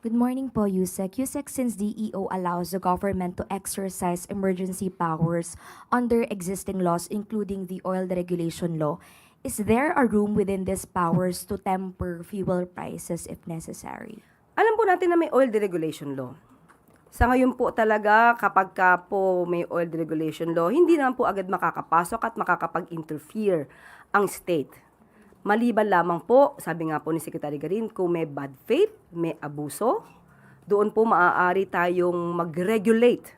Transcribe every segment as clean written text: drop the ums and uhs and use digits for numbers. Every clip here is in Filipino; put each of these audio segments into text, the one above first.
Good morning po, Yusek. Yusek, since DEO allows the government to exercise emergency powers under existing laws, including the oil deregulation law, is there a room within these powers to temper fuel prices if necessary? Alam po natin na may oil deregulation law. Sa ngayon po talaga, kapag ka po may oil deregulation law, hindi naman po agad makakapasok at makakapag-interfere ang state. Maliban lamang po, sabi nga po ni Secretary Garin, kung may bad faith, may abuso, doon po maaari tayong mag-regulate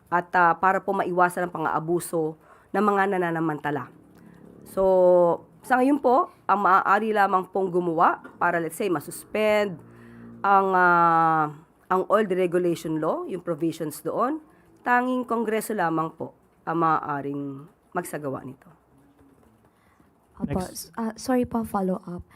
at para po maiwasan ang pang-aabuso ng mga nananamantala. So, sa ngayon po, ang maaari lamang pong gumawa para let's say masuspend ang oil deregulation law, yung provisions doon, tanging Kongreso lamang po ang maaaring magsagawa nito. Opo, sorry po, follow up.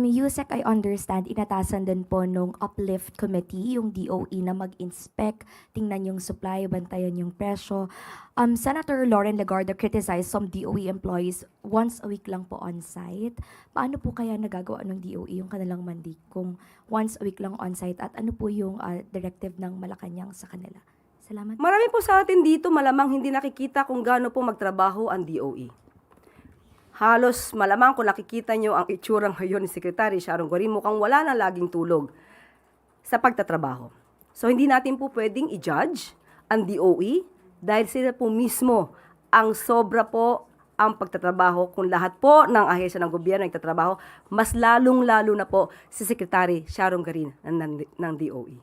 Yusek, I understand, inatasan din po nung uplift committee, yung DOE, na mag-inspect, tingnan yung supply, bantayan yung presyo. Senator Lauren Legarda criticized some DOE employees once a week lang po on-site. Paano po kaya nagagawa ng DOE yung kanilang mandi kung once a week lang on-site, at ano po yung directive ng Malacanang sa kanila? Salamat. Marami po sa atin dito malamang hindi nakikita kung gaano po magtrabaho ang DOE. Halos malamang kung nakikita nyo ang itsura ngayon ni Secretary Sharon Garin, mukhang wala na laging tulog sa pagtatrabaho. So hindi natin po pwedeng i-judge ang DOE dahil sila po mismo ang sobra po ang pagtatrabaho. Kung lahat po ng ahensya ng gobyerno ay nagtatrabaho, mas lalong-lalo na po si Secretary Sharon Garin ng DOE.